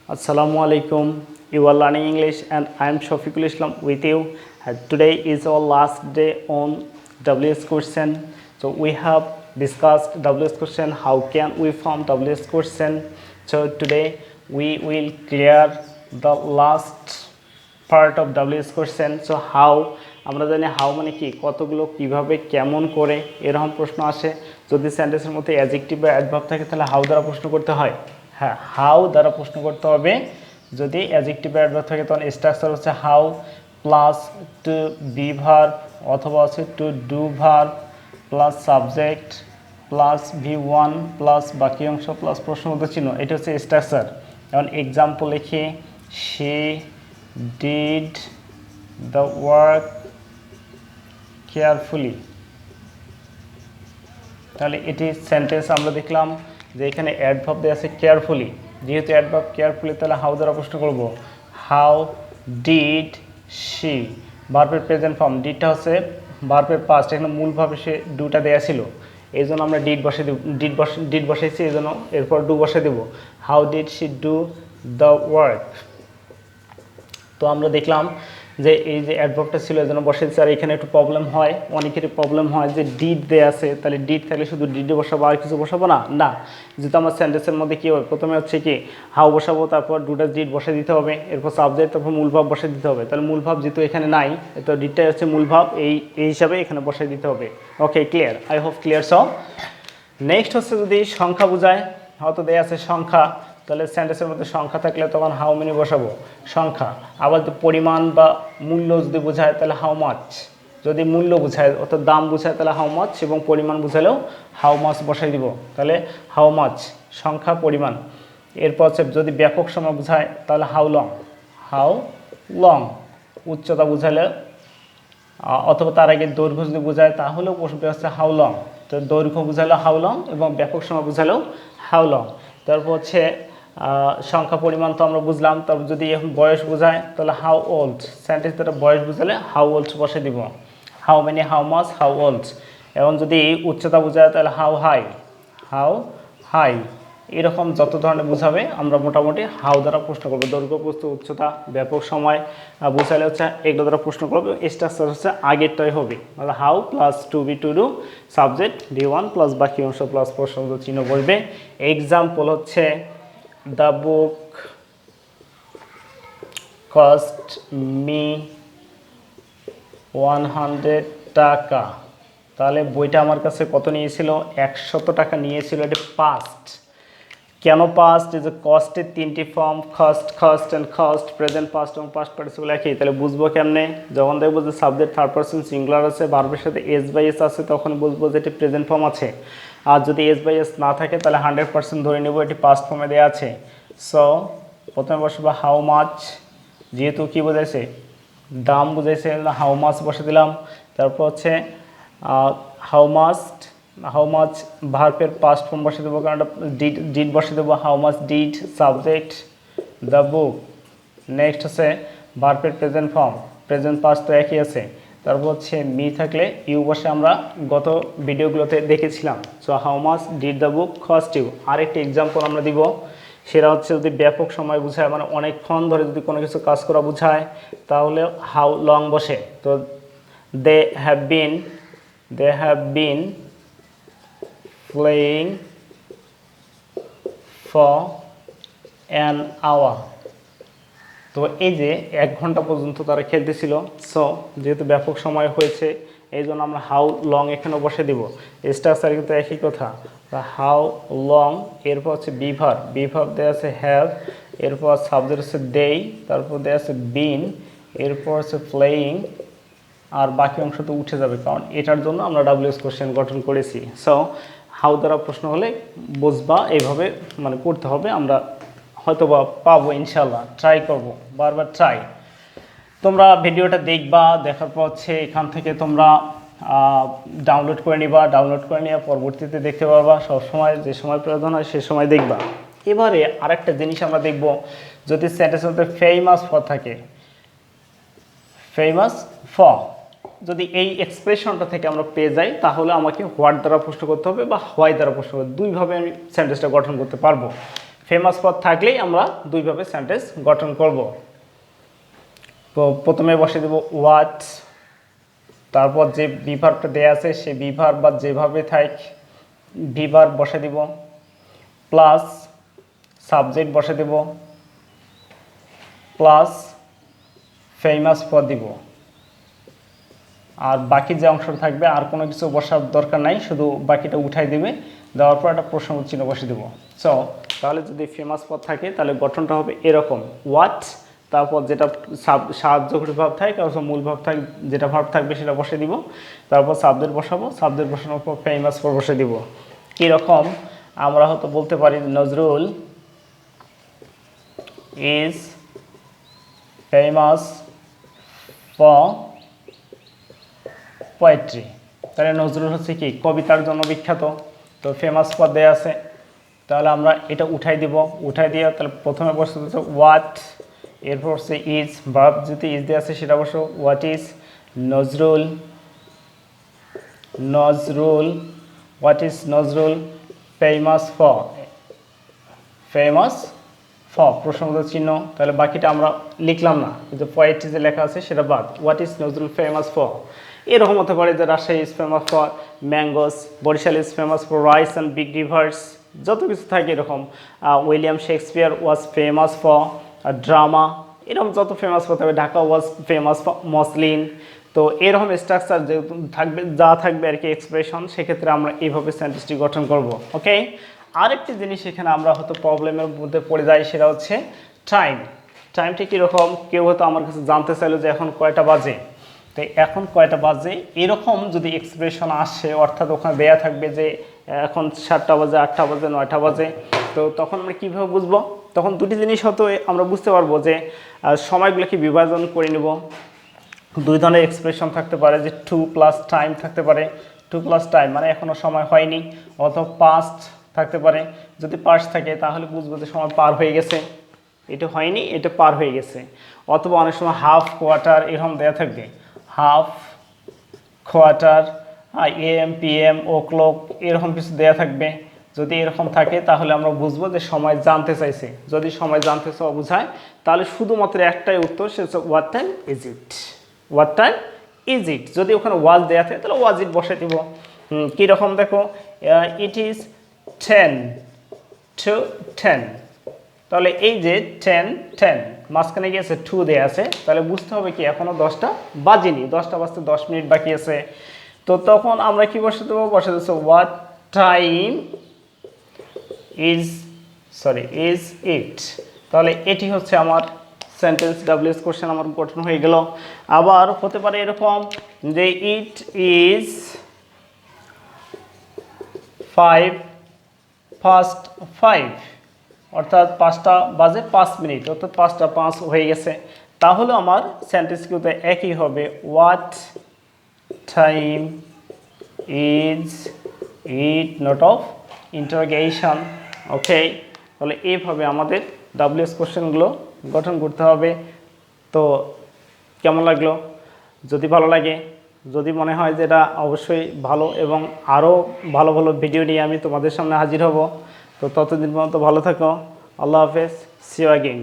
Assalamu alaikum. You are learning English and I am Shafiqul Islam with you. Today is our last day on WS question. So we have discussed WS question. How can we form WS question? So today we will clear the last part of WS question. So how আমরা জানি how মানে কি কতগুলো কিভাবে কেমন করে এরকম প্রশ্ন আসে যদি সেন্টেন্সের মধ্যে অ্যাডজেক্টিভ বা অ্যাডভার্ব থাকে তাহলে হাউ দ্বারা প্রশ্ন করতে হয় হ্যাঁ হাউ দ্বারা প্রশ্ন করতে হবে যদি অ্যাডজেক্টিভ বা অ্যাডভার্ব থাকে তখন স্ট্রাকচার হচ্ছে how plus to be verb অথবা হচ্ছে to do verb plus subject plus V1 plus বাকি অংশ প্লাস প্রশ্নবোধক চিহ্ন এটা হচ্ছে স্ট্রাকচার এখন এক্সাম্পল লিখি she did the work carefully তাহলে এটি সেন্টেন্স আমরা দেখলাম যে এখানে অ্যাডভার্ব দেয়া আছে কেয়ারফুলি যেহেতু অ্যাডভার্ব কেয়ারফুলি তাহলে হাউ দ্বারা প্রশ্ন করব হাউ ডিড শি ভার্বের প্রেজেন্ট ফর্ম ডিডটা হচ্ছে ভার্বের পাস্ট এখানে মূল ভাবে সে ডুটা দেয়া ছিল এই জন্য আমরা ডিড বসাইছি এই জন্য এরপর ডু বসে দেব how did she do the work তো আমরা দেখলাম যে এই যে অ্যাডভার্বটা ছিল এজন্য বসেছে আর এখানে একটু প্রবলেম হয় অনেকেরই প্রবলেম হয় যে ডিড দেয়া আছে তাহলে ডিড থাকলে শুধু ডিডে বসাবো আর কিছু বসাবো না যেহেতু আমার সেন্টেন্সের মধ্যে কী হবে প্রথমে হচ্ছে কি হাউ বসাবো তারপর ডুটা ডিড বসে দিতে হবে এরপর সাবজেক্ট তারপর মূল ভাব বসে দিতে হবে তাহলে মূল ভাব যেহেতু এখানে নাই তো ডিডটাই হচ্ছে মূল ভাব এই হিসাবে এখানে বসে দিতে হবে okay clear I hope clear so next হচ্ছে যদি সংখ্যা বোঝায় হয়তো দেয়া আছে সংখ্যা তাহলে সেন্টেন্সের মধ্যে সংখ্যা থাকলে তখন হাউ মেনি বসাবো সংখ্যা আবার যদি পরিমাণ বা মূল্য যদি বোঝায় তাহলে হাউ মাচ যদি মূল্য বোঝায় অর্থাৎ দাম বোঝায় তাহলে হাউ মাচ এবং পরিমাণ বোঝালেও হাউ মাচ বসাই দিব তাহলে হাউ মাচ সংখ্যা পরিমাণ এরপর হচ্ছে যদি ব্যাপক সময় বোঝায় তাহলে হাউ লং উচ্চতা বোঝালে অথবা তার আগে দৈর্ঘ্য যদি বোঝায় তাহলেও বসবে হচ্ছে হাউ লং তো দৈর্ঘ্য বোঝালেও হাউ লং এবং ব্যাপক সময় বোঝালেও হাউ লং তারপর হচ্ছে সংখ্যা পরিমাণ তো আমরা বুঝলাম তবে যদি এখন বয়স বোঝায় তাহলে হাউ ওল্ড সেন্টেন্স দ্বারা বয়স বোঝালে হাউ ওল্ড বসে দিব how many how much how old এবং যদি উচ্চতা বোঝায় তাহলে হাউ হাই এরকম যত ধরনের বোঝাবে আমরা মোটামুটি হাউ দ্বারা প্রশ্ন করবো দৈর্ঘ্য প্রস্থ উচ্চতা ব্যাপক সময় বোঝালে হচ্ছে এগুলো দ্বারা প্রশ্ন করবো স্ট্রাকচার হচ্ছে আগেরটাই হবে মানে how plus to be to do subject V1 plus বাকি অংশ প্লাস প্রশ্নবোধক চিহ্ন বলবে এক্সাম্পল হচ্ছে দ্য বুক কস্ট মি 100 টাকা তাহলে বইটা আমার কাছে কত নিয়েছিল 100 টাকা নিয়েছিল এটা পাস্ট কেন পাস্ট এই যে কস্টের তিনটি form cost and cost present past এবং পাস্ট পার্টিসিপল একই তাহলে বুঝবো কেমনে যখন দেখবো যে সাবজেক্ট থার্ড পারসন সিঙ্গুলার আছে ভার্বের সাথে S/S আছে তখন বুঝবো যে এটি প্রেজেন্ট ফর্ম আছে আর যদি S/S না থাকে তাহলে 100% ধরে নেব এটি পাস্ট ফর্মে দেওয়া আছে সো প্রথমে বসবো হাউ মাচ যেহেতু কী বোঝাইছে দাম বুঝাইছে হাউ মাচ বসে দিলাম তারপর হচ্ছে হাউ মাচ ভার্বের পাস্ট ফর্ম বসে দেবো কারণ ডিড বসে দেবো how much did subject the book next হচ্ছে ভার্বের প্রেজেন্ট ফর্ম প্রেজেন্ট পাস্ট তো একই আছে তারপর হচ্ছে মি থাকলে ইউ বসে আমরা গত ভিডিওগুলোতে দেখেছিলাম so how much did the book cost you আরেকটি এক্সাম্পল আমরা দিব সেটা হচ্ছে যদি ব্যাপক সময় বোঝায় মানে অনেকক্ষণ ধরে যদি কোনো কিছু কাজ করা বোঝায় তাহলে হাউ লং বসে তো they have been playing for an hour তো এই যে 1 ঘন্টা পর্যন্ত তারা খেলতেছিল সো যেহেতু ব্যাপক সময় হয়েছে এই জন্য আমরা হাউ লং এখানে বসে দিব স্ট্রাকচার কিন্তু একই কথা হাউ লং এরপর হচ্ছে বি ভার্ব দেওয়া আছে হ্যাভ এরপর সাবজেক্ট হচ্ছে দেই তারপর দেওয়া আছে বিন এরপর হচ্ছে প্লেয়িং আর বাকি অংশ তো উঠে যাবে কারণ এটার জন্য আমরা WS কোশ্চেন গঠন করেছি সো হাউ দ্বারা প্রশ্ন হলে বুঝবা এইভাবে মানে করতে হবে আমরা হয়তো বা পাবো ইনশাল্লাহ ট্রাই করব বারবার ট্রাই তোমরা ভিডিওটা দেখবা দেখার পর হচ্ছে এখান থেকে তোমরা ডাউনলোড করে নিয়ে পরবর্তীতে দেখতে পারবা সবসময় যে সময় প্রয়োজন হয় সে সময় দেখবা এবারে আরেকটা জিনিস আমরা দেখব যদি সেন্টেন্সের মধ্যে ফেমাস ফর থাকে ফেমাস ফর যদি এই এক্সপ্রেশনটা থেকে আমরা পেয়ে যাই তাহলে আমাকে হোয়াট দ্বারা প্রশ্ন করতে হবে বা হোয়াই দ্বারা প্রশ্ন করতে দুইভাবে আমি সেন্টেন্সটা গঠন করতে পারবো ফেমাস পদ থাকলেই আমরা দুইভাবে সেন্টেন্স গঠন করব। তো প্রথমে বসে দেব হোয়াট, তারপর যে বিভার্বটা দেয়া আছে সেই বিভার্ব বা যেভাবে থাক বিভার্ব বসে দিব, প্লাস সাবজেক্ট বসে দেব, প্লাস ফেমাস পদ দিব। আর বাকি যে অংশটা থাকবে আর কোনো কিছু বসার দরকার নাই, শুধু বাকিটা উঠাই দেবে, দেওয়ার পর একটা প্রশ্ন চিহ্ন বসে দেবো। সো তাহলে যদি ফেমাস পদ থাকে তাহলে গঠনটা হবে এরকম, হোয়াট, তারপর যেটা সাহায্যকারী ভাব থাকে তারপর মূল ভাব থাকে, যেটা ভাব থাকবে সেটা বসে দিব, তারপর সাবজেক্ট বসাবো, সাবজেক্ট বসানোর পর ফেমাস পদ বসে দিব। কীরকম আমরা হয়তো বলতে পারি Nazrul is famous for poetry. তাহলে নজরুল হচ্ছে কি কবিতার জন্য বিখ্যাত, তো ফেমাস পদ দেয়া আছে, তাহলে আমরা এটা উঠাই দিব, উঠাই দিয়ে তাহলে প্রথমে বসতে হচ্ছে হোয়াট, এরপর হচ্ছে ইজ, ভার্ব যদি ইজ দেওয়া আছে সেটা বসো, what is Nazrul, Nazrul, what is Nazrul famous for, famous for প্রশ্নবোধক চিহ্ন, তাহলে বাকিটা আমরা লিখলাম না, কিন্তু পোয়েট্রি যে লেখা আছে সেটা বাদ, what is Nazrul famous for. এরকম হতে পারে যে Rajshahi is famous for mangoes, Barishal is famous for rice and big rivers, যত কিছু থাকে এরকম, William Shakespeare was famous for drama, এরকম যত ফেমাস হতে হবে, Dhaka was famous for muslin. তো এরকম স্ট্রাকচার যে থাকবে, যা থাকবে আর কি এক্সপ্রেশন, সেক্ষেত্রে আমরা এইভাবে সেন্টেন্সটি গঠন করব। ওকে, আরেকটি জিনিস এখানে আমরা হয়তো প্রবলেমের মধ্যে পড়ে যাই, সেটা হচ্ছে টাইম। টাইমটি কীরকম, কেউ হয়তো আমার কাছে জানতে চাইলো যে এখন কয়টা বাজে, তো এখন কয়টা বাজে এরকম যদি এক্সপ্রেশন আসে, অর্থাৎ ওখানে দেয়া থাকবে যে এখন 7টা বাজে, 8টা বাজে, 9টা বাজে, তো তখন আমরা কীভাবে বুঝবো? তখন দুটি জিনিস হয়তো আমরা বুঝতে পারবো যে সময়গুলোকে বিভাজন করে নেব। দুই ধরনের এক্সপ্রেশন থাকতে পারে, যে টু প্লাস টাইম থাকতে পারে, টু প্লাস টাইম মানে এখনও সময় হয়নি, অথবা পাস্ট থাকতে পারে। যদি পাস্ট থাকে তাহলে বুঝবো যে সময় পার হয়ে গেছে, এটা হয়নি, এটা পার হয়ে গেছে। অথবা অনেক সময় হাফ, কোয়ার্টার এরকম দেওয়া থাকবে, half, quarter, AM, PM, o'clock এরকম কিছু দেওয়া থাকবে। যদি এরকম থাকে তাহলে আমরা বুঝবো যে সময় জানতে চাইছে। যদি সময় জানতে চাওয়া বোঝায় তাহলে শুধুমাত্র একটাই উত্তর, সে হচ্ছে what time is it, what time is ইট। যদি ওখানে ওয়াজ দেওয়া থাকে তাহলে ওয়াজ ইট বসে দিব। কীরকম দেখো, ইট ইজ 10 to 10, তাহলে এই যে 10 মাঝখানে গিয়েছে 2 দেওয়া আছে, তাহলে বুঝতে হবে কি এখনও 10টা বাজেনি, 10টা বাজতে 10 মিনিট বাকি আছে। তো তখন আমরা কি বসে দেবো, বসে দিচ্ছি হোয়াট টাইম ইজ ইট। তাহলে এটি হচ্ছে আমার সেন্টেন্স ডাব্লিউএস কোশ্চেন আমার গঠন হয়ে গেল। আবার হতে পারে এরকম যে ইট ইজ 5:05, অর্থাৎ 5টা বাজে 5 মিনিট, অর্থাৎ 5টা 5 হয়ে গেছে। তাহলে আমার সেন্টেন্স কিন্তু একই হবে, what time is it, note of interrogation. Okay, তাহলে এইভাবে আমাদের ডাব্লিউএস কোশ্চেনগুলো গঠন করতে হবে। তো কেমন লাগলো? যদি ভালো লাগে, যদি মনে হয় যে এটা অবশ্যই ভালো এবং আরও ভালো ভালো ভিডিও নিয়ে আমি তোমাদের সামনে হাজির হব। তো ততদিন পর্যন্ত ভালো থাকো। আল্লাহ হাফেজ, সি ইউ অ্যাগেইন।